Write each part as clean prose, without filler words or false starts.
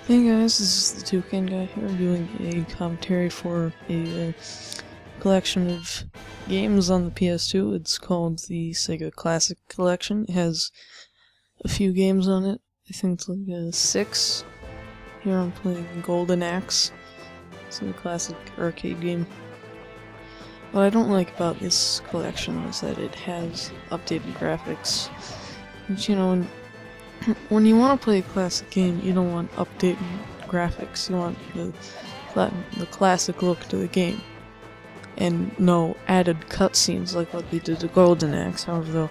Hey guys, this is the Toucan Guy here doing a commentary for a collection of games on the PS2. It's called the Sega Classic Collection. It has a few games on it. I think it's like 6. Here I'm playing Golden Axe. It's a classic arcade game. What I don't like about this collection is that it has updated graphics. Which, you know, when you want to play a classic game, you don't want updated graphics. You want the classic look to the game, and no added cutscenes like what they did to Golden Axe. However, though,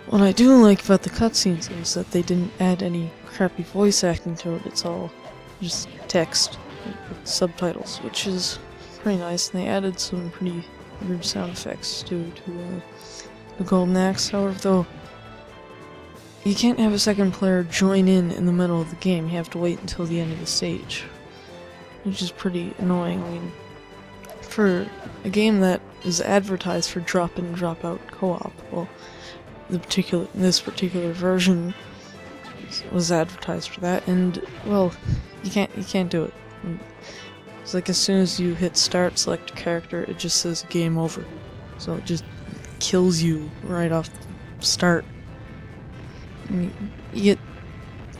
what I do like about the cutscenes is that they didn't add any crappy voice acting to it. It's all just text with subtitles, which is pretty nice. And they added some pretty weird sound effects to the Golden Axe. However, though, you can't have a second player join in the middle of the game. You have to wait until the end of the stage, which is pretty annoying. I mean, for a game that is advertised for drop-in, drop-out co-op, well, this particular version was advertised for that, and well, you can't do it. It's like as soon as you hit start, select a character, it just says game over. So it just kills you right off the start. You get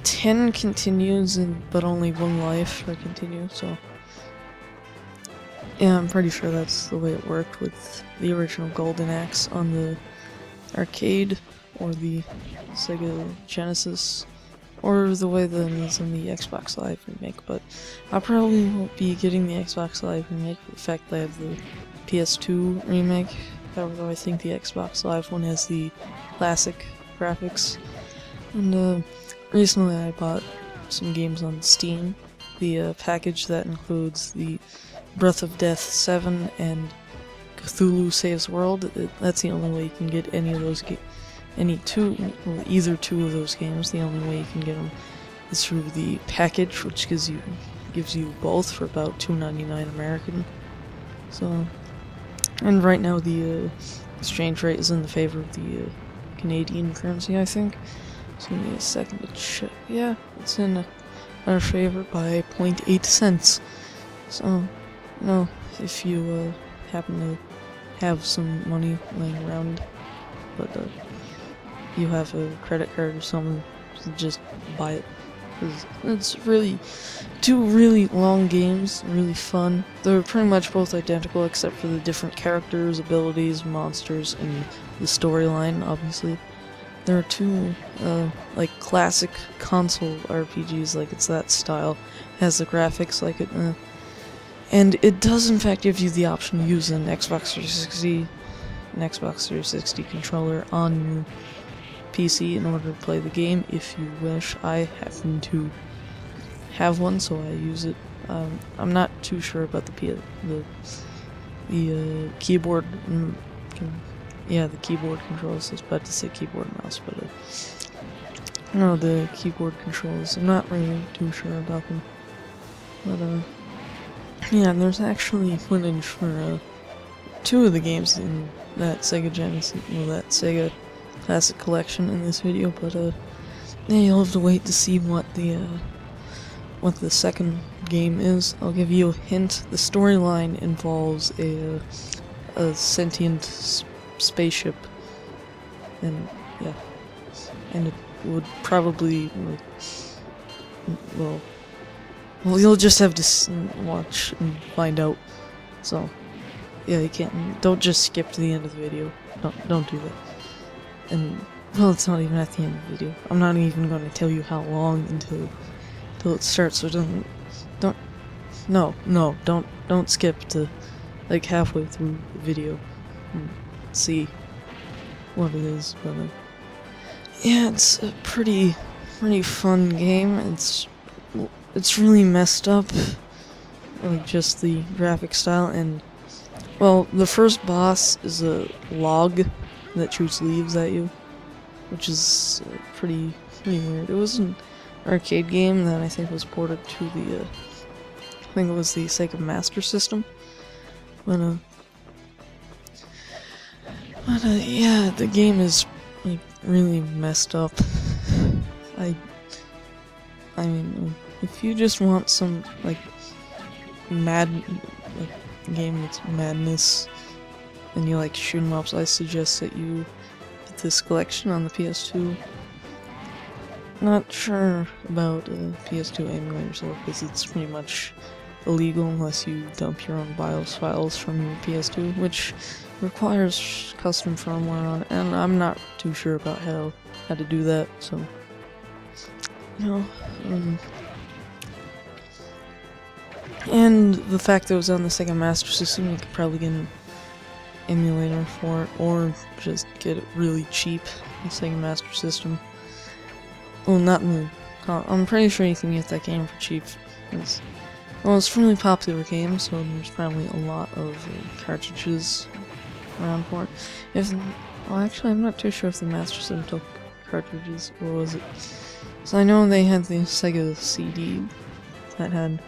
10 continues, but only 1 life per continue, so yeah, I'm pretty sure that's the way it worked with the original Golden Axe on the arcade, or the Sega Genesis, or the way that it is in the Xbox Live remake, but I probably won't be getting the Xbox Live remake. In fact, I have the PS2 remake, however I think the Xbox Live one has the classic graphics. And recently I bought some games on Steam. The package that includes the Breath of Death 7 and Cthulhu Saves World. That's the only way you can get any of those either two of those games. The only way you can get them is through the package, which gives you both for about $2.99 American. So, and right now the exchange rate is in the favor of the Canadian currency, I think. So give me a second to check. Yeah, it's in our favor by 0.8 cents. So, you know, if you happen to have some money laying around, but you have a credit card or something, just buy it. Cause it's really 2 really long games, really fun. They're pretty much both identical except for the different characters, abilities, monsters, and the storyline, obviously. There are 2, like, classic console RPGs, like it's that style, has the graphics like it, and it does in fact give you the option to use an Xbox 360 controller on your PC in order to play the game, if you wish. I happen to have one, so I use it. I'm not too sure about the keyboard. Yeah, the keyboard controls. I was about to say keyboard and mouse, but no, the keyboard controls. I'm not really too sure about them. But yeah, there's actually footage for 2 of the games in that Sega Genesis, that Sega Classic Collection in this video. But yeah, you'll have to wait to see what the second game is. I'll give you a hint. The storyline involves a sentient spaceship, and yeah, and it would probably, well, you'll just have to watch and find out. So yeah, don't just skip to the end of the video. Don't do that. And well, it's not even at the end of the video. I'm not even going to tell you how long until it starts. So don't skip to like halfway through the video and see what it is. But yeah, it's a pretty fun game. It's really messed up, like just the graphic style. And well, the first boss is a log that shoots leaves at you, which is pretty weird. It was an arcade game that I think was ported to the I think it was the Sega Master System. But yeah, the game is like really messed up. I mean, if you just want some, like, game that's madness, and you like shoot 'em ups, I suggest that you get this collection on the PS2. Not sure about PS2 emulators though, because it's pretty much illegal unless you dump your own BIOS files from your PS2, which requires custom firmware on it, and I'm not too sure about how to do that, so, you know, and the fact that it was on the Sega Master System, you could probably get an emulator for it, or just get it really cheap on the Sega Master System. Well, not in the... I'm pretty sure you can get that game for cheap. It's a really popular game, so there's probably a lot of cartridges around for it. Well, actually, I'm not too sure if the Master System took cartridges, or was it... So I know they had the Sega CD that had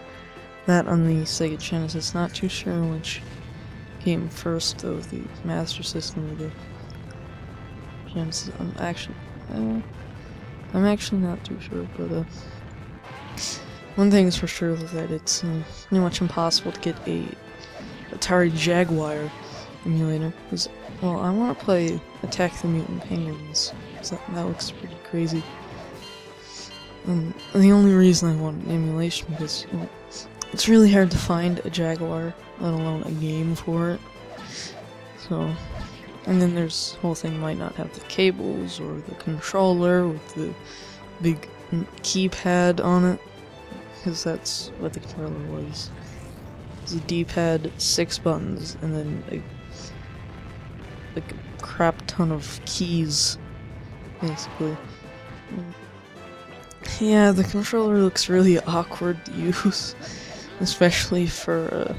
that on the Sega Genesis. Not too sure which came first, though, the Master System or the Genesis. I'm actually not too sure, but one thing's for sure that it's pretty much impossible to get a Atari Jaguar emulator. Because, well, I want to play Attack the Mutant Penguins. So that looks pretty crazy. And the only reason I want an emulation because, you know, it's really hard to find a Jaguar, let alone a game for it. So, and then there's the whole thing might not have the cables or the controller with the big keypad on it, because that's what the controller was. It's a D-pad, 6 buttons, and then like a crap ton of keys, basically. Yeah, the controller looks really awkward to use, especially for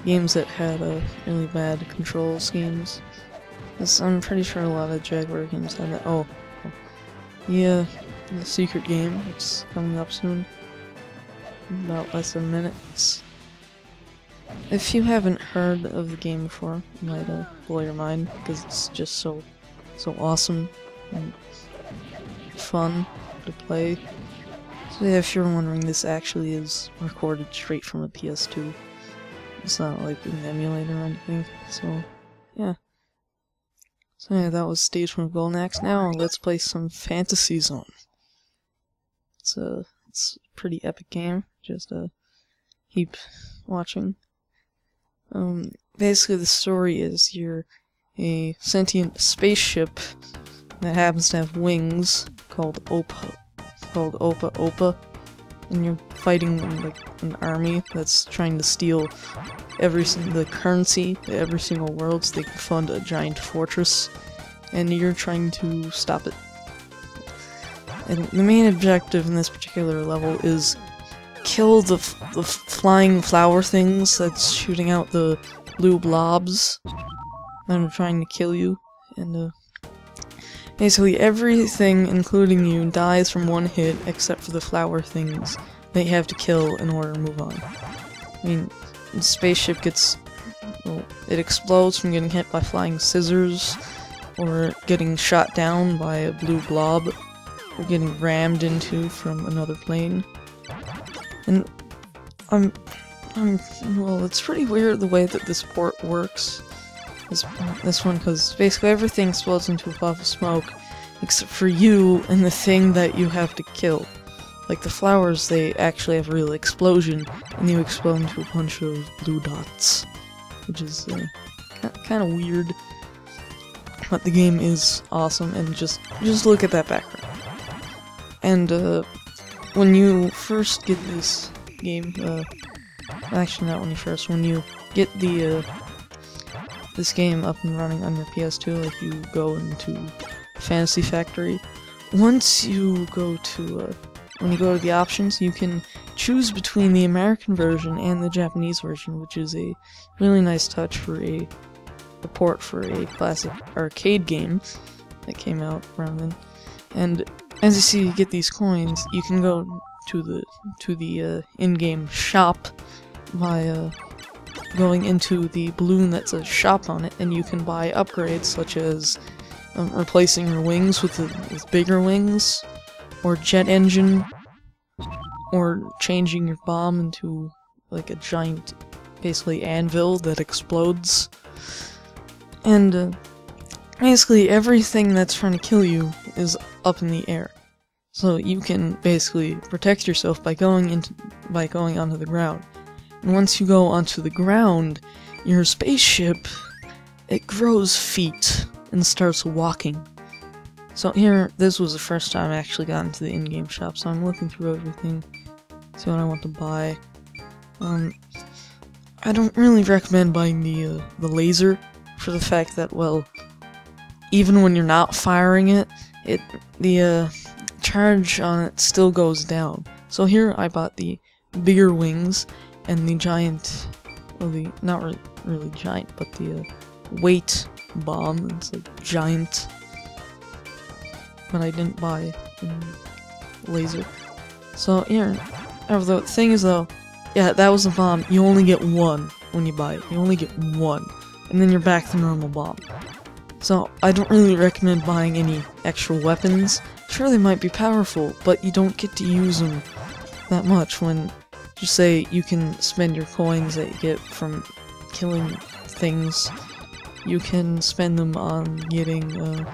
games that had really bad control schemes. I'm pretty sure a lot of Jaguar games have that. Oh, yeah, the secret game, it's coming up soon. About less than a minute. If you haven't heard of the game before, it might blow your mind, because it's just so awesome and fun to play. So yeah, if you're wondering, this actually is recorded straight from a PS2. It's not like an emulator or anything, so yeah. So yeah, that was Stage 1 of Golden Axe. Now let's play some Fantasy Zone. It's a pretty epic game, just keep watching. Basically the story is you're a sentient spaceship that happens to have wings called Opa, and you're fighting like an army that's trying to steal the currency of every single world so they can fund a giant fortress, and you're trying to stop it. And the main objective in this particular level is kill the flying flower things that's shooting out the blue blobs that are trying to kill you, and basically everything, including you, dies from one hit except for the flower things that you have to kill in order to move on. I mean, the spaceship gets... well, it explodes from getting hit by flying scissors, or getting shot down by a blue blob, or getting rammed into from another plane. And well, it's pretty weird the way that this port works. This one, because basically everything explodes into a puff of smoke, except for you and the thing that you have to kill. Like the flowers, they actually have a real explosion, and you explode into a bunch of blue dots, which is kind of weird. But the game is awesome, and just look at that background. And when you first get this game, actually not when you first, when you get the this game up and running on your PS2, like you go into Fantasy Factory. Once you go to when you go to the options, you can choose between the American version and the Japanese version, which is a really nice touch for a port for a classic arcade game that came out around then. And as you see, you get these coins. You can go to the in-game shop by going into the balloon that says shop on it, and you can buy upgrades such as replacing your wings with bigger wings, or jet engine, or changing your bomb into like a giant, basically anvil that explodes. And basically everything that's trying to kill you is up in the air. So you can basically protect yourself by going onto the ground. And once you go onto the ground, your spaceship, it grows feet and starts walking. So here, this was the first time I actually got into the in-game shop, so I'm looking through everything, see what I want to buy. I don't really recommend buying the laser, for the fact that, well, even when you're not firing it, the charge on it still goes down. So here I bought the bigger wings and the giant, well, the not really giant, but the weight bomb. It's like giant, but I didn't buy laser. So here, the thing is though, yeah, that was a bomb. You only get one when you buy it. You only get one, and then you're back to normal bomb. So I don't really recommend buying any extra weapons. Sure, they might be powerful, but you don't get to use them that much when, just say, you can spend your coins that you get from killing things. You can spend them on getting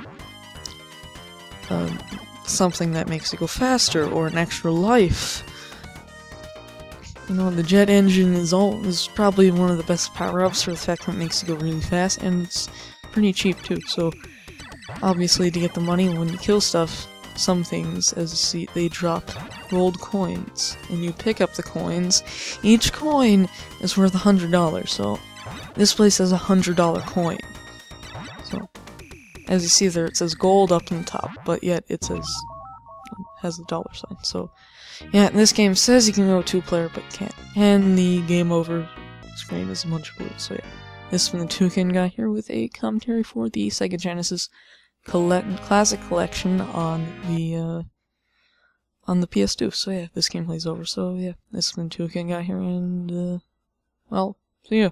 something that makes it go faster, or an extra life. You know, the jet engine is probably one of the best power-ups for the fact that it makes it go really fast, and it's pretty cheap too. So obviously, to get the money when you kill stuff, some things, as you see, they drop gold coins, and you pick up the coins. Each coin is worth $100, so this place has a $100 coin. So as you see there, it says gold up on the top, but yet it has a dollar sign. So yeah, this game says you can go 2-player, but can't. And the game over screen is a bunch of blue. So yeah, this has been the Toucan guy here with a commentary for the Sega Genesis Classic Collection on the PS2. So yeah, this game plays over. So yeah, this has been Toucan guy here, and well, see ya.